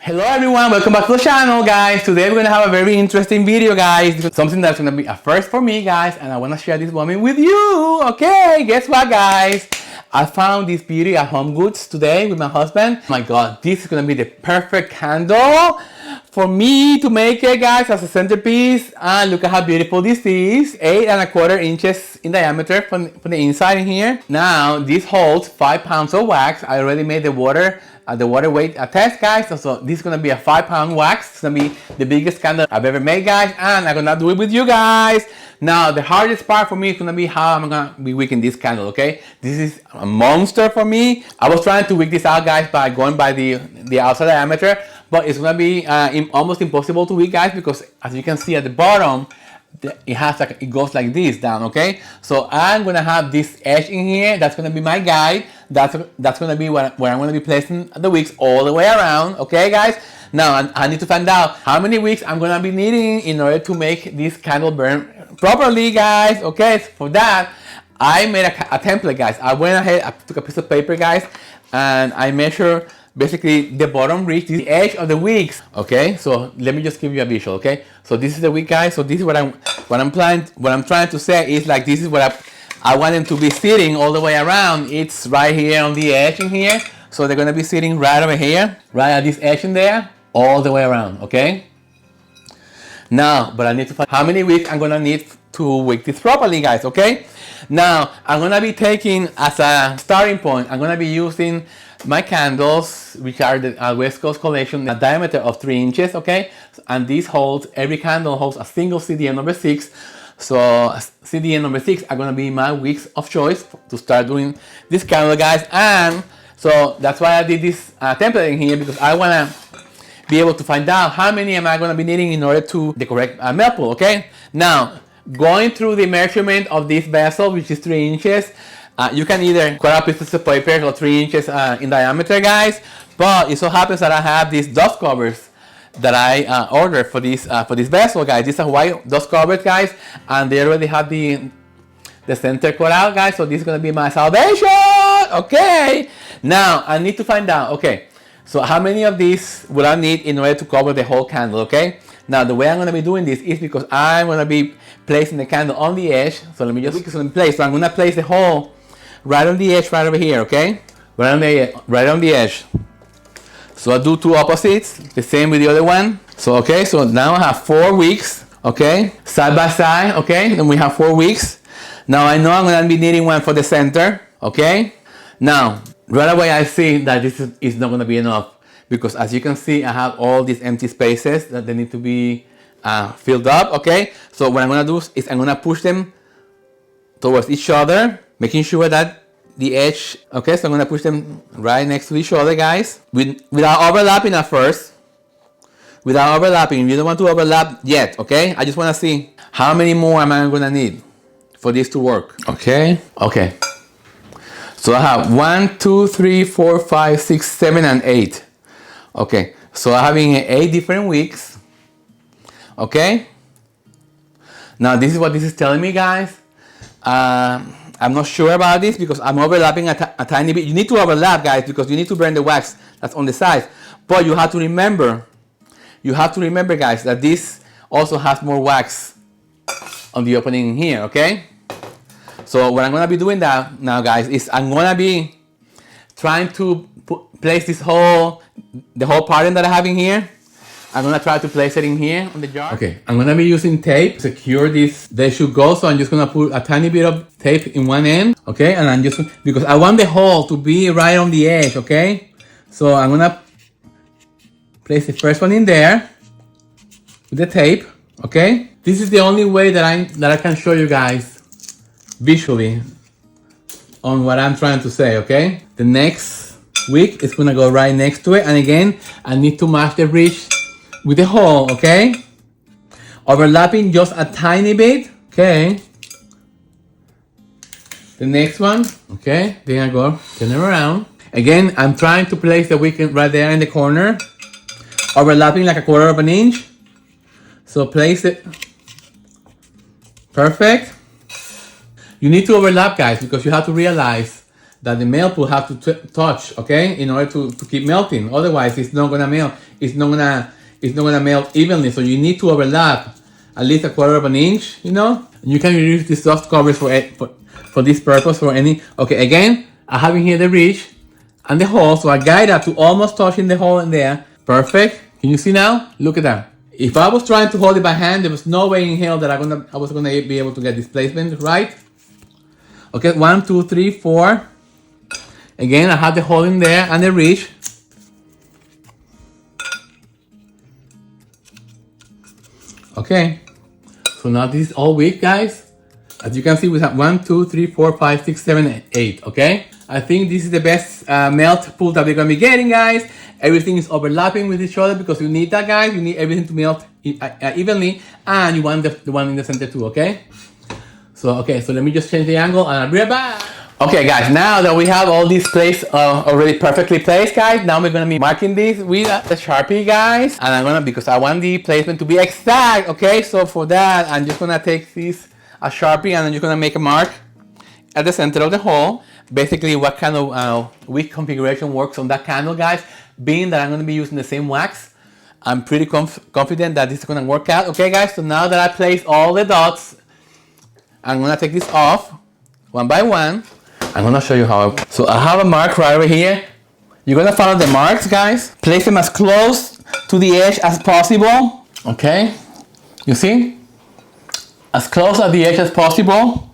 Hello everyone, welcome back to the channel guys. Today we're gonna have a very interesting video guys. This is something that's gonna be a first for me guys, and I wanna share this moment with you. Okay, guess what guys? I found this beauty at Home Goods today with my husband. Oh my god, this is gonna be the perfect candle for me to make it guys as a centerpiece. And look at how beautiful this is. 8¼ inches in diameter from the inside in here. Now this holds 5 pounds of wax. I already made the water weight test guys, so this is gonna be a 5-pound wax. It's gonna be the biggest candle I've ever made guys, and I'm gonna do it with you guys. Now the hardest part for me is gonna be how I'm gonna be wicking this candle. Okay, this is a monster for me. I was trying to wick this out guys by going by the outside diameter, but it's gonna be almost impossible to wick guys, because as you can see at the bottom it goes like this down. Okay, so I'm gonna have this edge in here. That's gonna be my guide. That's gonna be where I'm gonna be placing the wicks all the way around. Okay guys, now I need to find out how many wicks I'm gonna be needing in order to make this candle burn properly guys. Okay, so for that I made a template guys. I went ahead, I took a piece of paper guys, and I measured basically the bottom reach, the edge of the wicks. Okay, so let me just give you a visual. Okay, so this is the wick guys. So this is what I'm trying to say is like, this is what I want them to be sitting all the way around. It's right here on the edge in here, so they're gonna be sitting right over here, right at this edge in there, all the way around. Okay, now but I need to find how many wicks I'm gonna need to wick this properly guys. Okay, now I'm gonna be taking as a starting point, I'm gonna be using my candles, which are the West Coast collection, a diameter of 3 inches. Okay, and this holds, every candle holds a single CDN number 6. So CDN number 6 are gonna be my wicks of choice to start doing this candle guys. And so that's why I did this template in here, because I wanna be able to find out how many am I gonna be needing in order to the correct melt pool. Okay, now going through the measurement of this vessel, which is 3 inches, you can either cut out pieces of paper or 3 inches in diameter guys, but it so happens that I have these dust covers that I ordered for this vessel guys. These are white dust covers guys, and they already have the center cut out guys, so this is gonna be my salvation. Okay, now I need to find out, okay, so how many of these will I need in order to cover the whole candle. Okay, now the way I'm gonna be doing this is because I'm gonna be placing the candle on the edge. So let me just put it in place. So I'm gonna place the whole right on the edge, right over here. Okay, right on the edge. So I do 2 opposites, the same with the other one. So okay, so now I have 4 wicks. Okay, side by side. Okay, then we have 4 wicks. Now I know I'm gonna be needing one for the center. Okay, now right away I see that this is not gonna be enough, because as you can see I have all these empty spaces that they need to be filled up. Okay, so what I'm gonna do is I'm gonna push them towards each other, making sure that the edge, okay, so I'm gonna push them right next to each other guys, without overlapping at first. Without overlapping, you don't want to overlap yet. Okay, I just want to see how many more am I gonna need for this to work. Okay, so I have 1 2 3 4 5 6 7 and 8. Okay, so I'm having 8 different wicks. Okay, now this is what this is telling me guys. I'm not sure about this because I'm overlapping a tiny bit. You need to overlap guys, because you need to burn the wax that's on the sides. But you have to remember guys, that this also has more wax on the opening here. Okay, so what I'm gonna be doing now guys is I'm gonna be trying to place the whole pattern that I have in here. I'm gonna try to place it in here on the jar. Okay, I'm gonna be using tape to secure this. They should go, so I'm just gonna put a tiny bit of tape in one end. Okay, and I'm just, because I want the hole to be right on the edge. Okay, so I'm gonna place the first one in there with the tape. Okay, this is the only way that I can show you guys visually on what I'm trying to say. Okay, the next wick is gonna go right next to it, and again I need to match the reach with the hole. Okay, overlapping just a tiny bit. Okay, the next one. Okay, then I go turn it around again. I'm trying to place the wick right there in the corner, overlapping like 1/4 of an inch. So place it perfect. You need to overlap guys, because you have to realize that the melt will have to touch, okay, in order to keep melting. Otherwise, it's not gonna melt. It's not gonna melt evenly. So you need to overlap at least 1/4 of an inch. You know, you can use the soft covers for this purpose for any. Okay, again, I have in here the ridge and the hole, so I guide that to almost touching the hole in there. Perfect. Can you see now? Look at that. If I was trying to hold it by hand, there was no way in hell that I was gonna be able to get displacement right. Okay, 1, 2, 3, 4. Again, I have the hole in there and the ridge. Okay, so now this is all wick, guys. As you can see, we have 1, 2, 3, 4, 5, 6, 7, 8. Okay, I think this is the best melt pool that we're gonna be getting, guys. Everything is overlapping with each other because you need that, guys. You need everything to melt evenly, and you want the one in the center too. Okay. So let me just change the angle, and I'll be right back. Okay, guys. Now that we have all these placed already perfectly placed, guys, now we're gonna be marking these with the Sharpie, guys, and because I want the placement to be exact. Okay, so for that, I'm just gonna take this Sharpie, and I'm just gonna make a mark at the center of the hole. Basically, what kind of wick configuration works on that candle, guys. Being that I'm going to be using the same wax, I'm pretty confident that this is going to work out. Okay, guys, so now that I placed all the dots, I'm going to take this off one by one. I'm going to show you how. So I have a mark right over here. You're going to follow the marks, guys. Place them as close to the edge as possible. Okay, you see? As close at the edge as possible.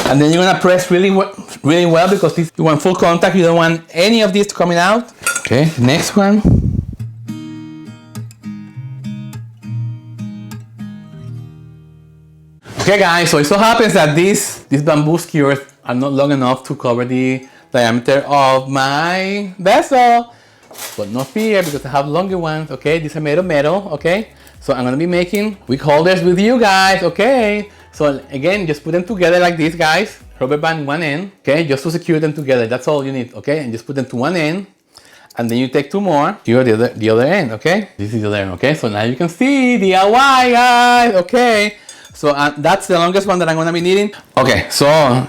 And then you're going to press really well because you want full contact. You don't want any of this coming out. Okay, next one. Okay, guys, so it so happens that these bamboo skewers are not long enough to cover the diameter of my vessel. But no fear, because I have longer ones. Okay, these are made of metal. Okay, so I'm going to be making wick holders with you guys. Okay. So again, just put them together like this, guys. Rubber band one end, okay, just to secure them together. That's all you need, okay? And just put them to one end, and then you take two more. Here the other end, okay? This is the other end, okay? So now you can see DIY, guys, okay? So that's the longest one that I'm gonna be needing. Okay, so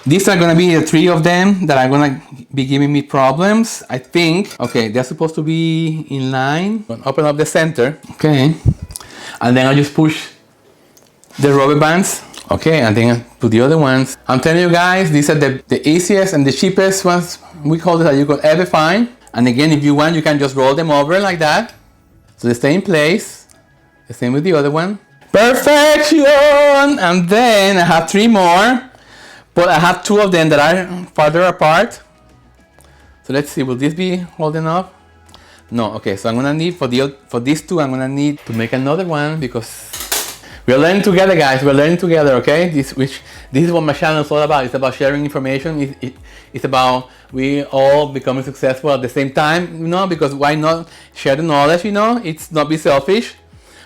these are gonna be the 3 of them that are gonna be giving me problems, I think. Okay, they're supposed to be in line. Open up the center, okay? And then I'll just push the rubber bands, okay, and then to the other ones. I'm telling you guys, these are the easiest and the cheapest ones wick holders that you could ever find. And again, if you want, you can just roll them over like that, so they stay in place. The same with the other one. Perfection! And then I have 3 more, but I have 2 of them that are farther apart. So let's see, will this be holding up? No. Okay, so I'm gonna need for these 2, I'm gonna need to make another one because we're learning together, guys. We're learning together, okay? This is what my channel is all about. It's about sharing information. It's about we all becoming successful at the same time, you know, because why not share the knowledge, you know? It's not be selfish.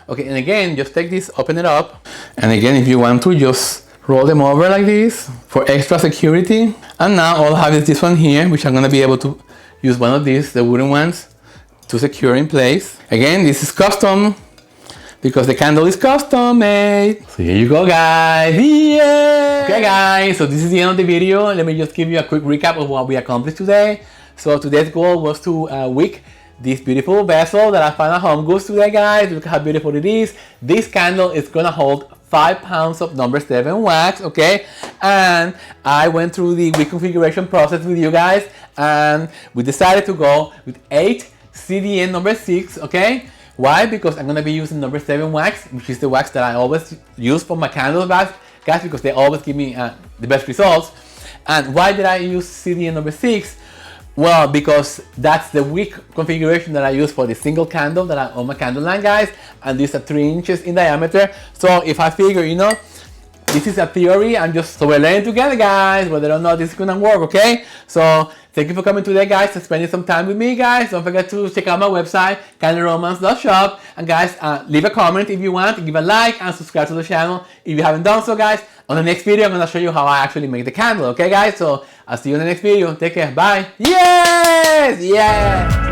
Okay, and again, just take this, open it up. And again, if you want to, just roll them over like this for extra security. And now all I have is this one here, which I'm gonna be able to use one of these, the wooden ones, to secure in place. Again, this is custom, because the candle is custom made. So here you go, guys. Yeah! Okay, guys, so this is the end of the video. Let me just give you a quick recap of what we accomplished today. So today's goal was to wick this beautiful vessel that I found at Home Goods today, guys. Look how beautiful it is. This candle is gonna hold 5 pounds of number 7 wax, okay? And I went through the wick configuration process with you guys, and we decided to go with 8 CDN number 6, okay? Why? Because I'm going to be using number 7 wax, which is the wax that I always use for my candles, guys, because they always give me the best results. And why did I use CDN number 6? Well, because that's the wick configuration that I use for the single candle that I on my candle line, guys. And these are 3 inches in diameter. So if I figure, you know, this is a theory, so we're learning together, guys, whether or not this is gonna work, okay? So thank you for coming today, guys, and spending some time with me, guys. Don't forget to check out my website, candleromance.shop. And guys, leave a comment if you want, give a like, and subscribe to the channel if you haven't done so, guys. On the next video, I'm gonna show you how I actually make the candle, okay, guys? So I'll see you in the next video. Take care, bye. Yes! Yes!